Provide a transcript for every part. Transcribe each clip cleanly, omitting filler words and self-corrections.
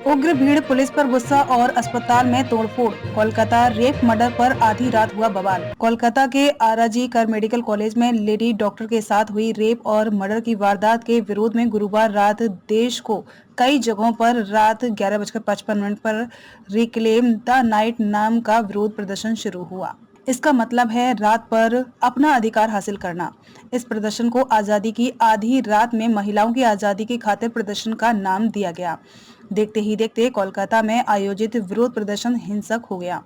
उग्र भीड़, पुलिस पर गुस्सा और अस्पताल में तोड़फोड़। कोलकाता रेप मर्डर पर आधी रात हुआ बवाल। कोलकाता के आरजी कर मेडिकल कॉलेज में लेडी डॉक्टर के साथ हुई रेप और मर्डर की वारदात के विरोध में गुरुवार रात देश को कई जगहों पर रात 11:55 पर रिक्लेम द नाइट नाम का विरोध प्रदर्शन शुरू हुआ। इसका मतलब है रात पर अपना अधिकार हासिल करना। इस प्रदर्शन को आजादी की आधी रात में महिलाओं की आजादी की खातिर प्रदर्शन का नाम दिया गया। देखते ही देखते कोलकाता में आयोजित विरोध प्रदर्शन हिंसक हो गया।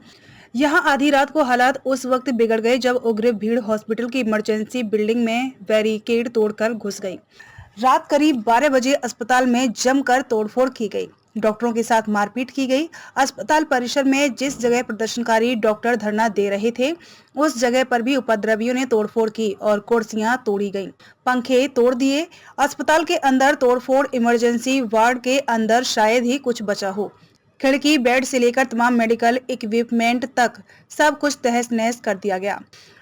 यहाँ आधी रात को हालात उस वक्त बिगड़ गए जब उग्र भीड़ हॉस्पिटल की इमरजेंसी बिल्डिंग में बैरिकेड तोड़कर घुस गई। रात करीब 12 बजे अस्पताल में जमकर तोड़फोड़ की गई। डॉक्टरों के साथ मारपीट की गई। अस्पताल परिसर में जिस जगह प्रदर्शनकारी डॉक्टर धरना दे रहे थे, उस जगह पर भी उपद्रवियों ने तोड़फोड़ की और कुर्सियां तोड़ी गईं, पंखे तोड़ दिए। अस्पताल के अंदर तोड़फोड़, इमरजेंसी वार्ड के अंदर शायद ही कुछ बचा हो। खिड़की, बेड से लेकर तमाम मेडिकल इक्विपमेंट तक सब कुछ तहस नहस कर दिया गया।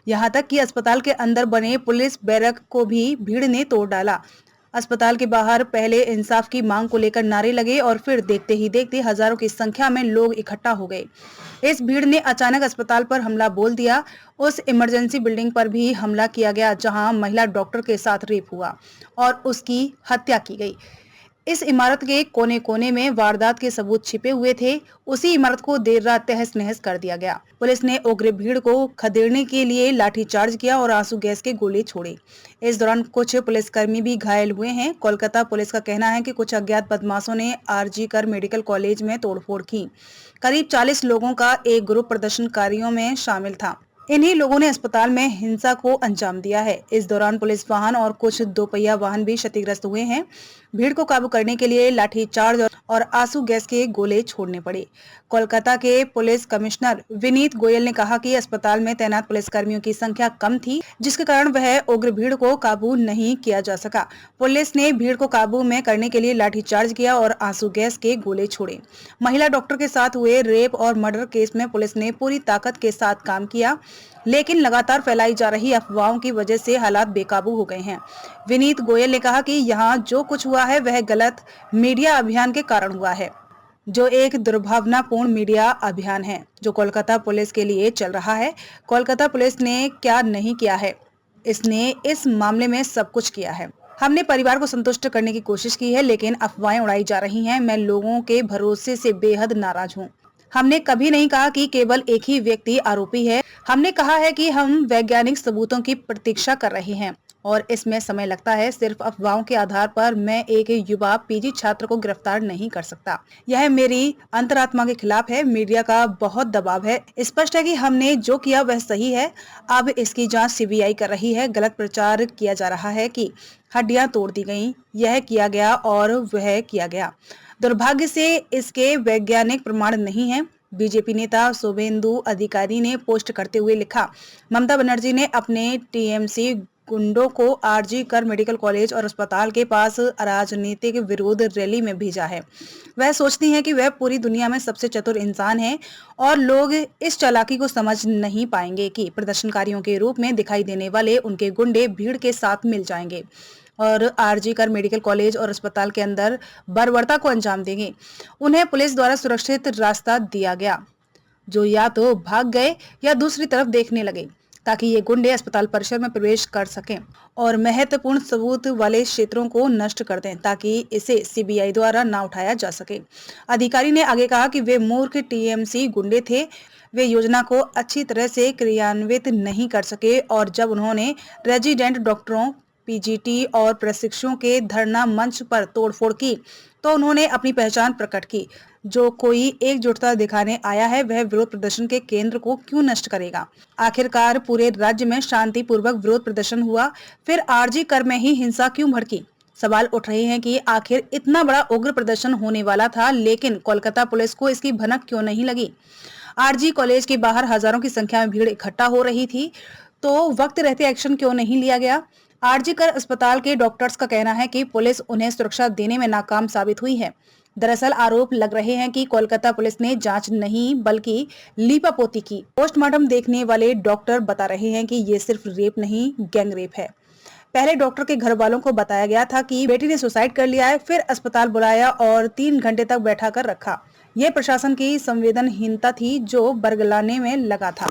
यहाँ तक कि अस्पताल के अंदर बने पुलिस बैरक को भी भीड़ ने तोड़ डाला। अस्पताल के बाहर पहले इंसाफ की मांग को लेकर नारे लगे और फिर देखते ही देखते हजारों की संख्या में लोग इकट्ठा हो गए। इस भीड़ ने अचानक अस्पताल पर हमला बोल दिया। उस इमरजेंसी बिल्डिंग पर भी हमला किया गया जहां महिला डॉक्टर के साथ रेप हुआ और उसकी हत्या की गई। इस इमारत के कोने कोने में वारदात के सबूत छिपे हुए थे। उसी इमारत को देर रात तहस नहस कर दिया गया। पुलिस ने उग्र भीड़ को खदेड़ने के लिए लाठीचार्ज किया और आंसू गैस के गोले छोड़े। इस दौरान कुछ पुलिसकर्मी भी घायल हुए हैं। कोलकाता पुलिस का कहना है कि कुछ अज्ञात बदमाशों ने आरजी कर मेडिकल कॉलेज में तोड़फोड़ की। करीब 40 लोगों का एक ग्रुप प्रदर्शनकारियों में शामिल था। इन्हीं लोगों ने अस्पताल में हिंसा को अंजाम दिया है। इस दौरान पुलिस वाहन और कुछ दोपहिया वाहन भी क्षतिग्रस्त हुए हैं। भीड़ को काबू करने के लिए लाठीचार्ज और आंसू गैस के गोले छोड़ने पड़े। कोलकाता के पुलिस कमिश्नर विनीत गोयल ने कहा कि अस्पताल में तैनात पुलिसकर्मियों की संख्या कम थी, जिसके कारण वह उग्र भीड़ को काबू नहीं किया जा सका। पुलिस ने भीड़ को काबू में करने के लिए लाठीचार्ज किया और आंसू गैस के गोले छोड़े। महिला डॉक्टर के साथ हुए रेप और मर्डर केस में पुलिस ने पूरी ताकत के साथ काम किया, लेकिन लगातार फैलाई जा रही अफवाहों की वजह से हालात बेकाबू हो गए हैं। विनीत गोयल ने कहा कि यहाँ जो कुछ हुआ है वह गलत मीडिया अभियान के कारण हुआ है, जो एक दुर्भावनापूर्ण मीडिया अभियान है जो कोलकाता पुलिस के लिए चल रहा है। कोलकाता पुलिस ने क्या नहीं किया है, इसने इस मामले में सब कुछ किया है। हमने परिवार को संतुष्ट करने की कोशिश की है, लेकिन अफवाहें उड़ाई जा रही हैं। मैं लोगों के भरोसे से बेहद नाराज हूँ। हमने कभी नहीं कहा कि केवल एक ही व्यक्ति आरोपी है। हमने कहा है कि हम वैज्ञानिक सबूतों की प्रतीक्षा कर रहे हैं और इसमें समय लगता है। सिर्फ अफवाहों के आधार पर मैं एक युवा पीजी छात्र को गिरफ्तार नहीं कर सकता। यह मेरी अंतरात्मा के खिलाफ है। मीडिया का बहुत दबाव है। स्पष्ट है कि हमने जो किया वह सही है। अब इसकी जांच सीबीआई कर रही है। गलत प्रचार किया जा रहा है कि हड्डियां तोड़ दी गईं, यह किया गया और वह किया गया। दुर्भाग्य से इसके वैज्ञानिक प्रमाण नहीं है। बीजेपी नेता शुभेंदु अधिकारी ने पोस्ट करते हुए लिखा, ममता बनर्जी ने अपने टीएमसी गुंडों को आरजी कर मेडिकल कॉलेज और अस्पताल के पास राजनीतिक विरोध रैली में भेजा है। वह सोचती हैं कि वह पूरी दुनिया में सबसे चतुर इंसान है और लोग इस चालाकी को समझ नहीं पाएंगे कि प्रदर्शनकारियों के रूप में दिखाई देने वाले उनके गुंडे भीड़ के साथ मिल जाएंगे और आरजी कर मेडिकल कॉलेज और अस्पताल के अंदर बर्बरता को अंजाम देंगे। उन्हें पुलिस द्वारा सुरक्षित रास्ता दिया गया, जो या तो भाग गए या दूसरी तरफ देखने लगे, ताकि ये गुंडे अस्पताल परिसर में प्रवेश कर सकें और महत्वपूर्ण सबूत वाले क्षेत्रों को नष्ट कर दें, ताकि इसे सीबीआई द्वारा ना उठाया जा सके। अधिकारी ने आगे कहा कि वे मूर्ख टीएमसी गुंडे थे। वे योजना को अच्छी तरह से क्रियान्वित नहीं कर सके और जब उन्होंने रेजिडेंट डॉक्टरों, पीजीटी और प्रशिक्षुओं के धरना मंच पर तोड़फोड़ की तो उन्होंने अपनी पहचान प्रकट की। जो कोई एकजुटता दिखाने आया है वह विरोध प्रदर्शन के केंद्र को क्यों नष्ट करेगा। आखिरकार पूरे राज्य में शांतिपूर्वक विरोध प्रदर्शन हुआ, फिर आरजी कर में ही हिंसा क्यों भड़की। सवाल उठ रहे हैं कि आखिर इतना बड़ा उग्र प्रदर्शन होने वाला था, लेकिन कोलकाता पुलिस को इसकी भनक क्यों नहीं लगी। आरजी कॉलेज के बाहर हजारों की संख्या में भीड़ इकट्ठा हो रही थी, तो वक्त रहते एक्शन क्यों नहीं लिया गया। आरजी कर अस्पताल के डॉक्टर्स का कहना है कि पुलिस उन्हें सुरक्षा देने में नाकाम साबित हुई है। दरअसल आरोप लग रहे हैं कि कोलकाता पुलिस ने जांच नहीं बल्कि लीपापोती की। पोस्टमार्टम देखने वाले डॉक्टर बता रहे हैं कि ये सिर्फ रेप नहीं, गैंग रेप है। पहले डॉक्टर के घर वालों को बताया गया था कि बेटी ने सुसाइड कर लिया है, फिर अस्पताल बुलाया और 3 घंटे तक बैठा कर रखा। ये प्रशासन की संवेदनहीनता थी जो बरगलाने में लगा था।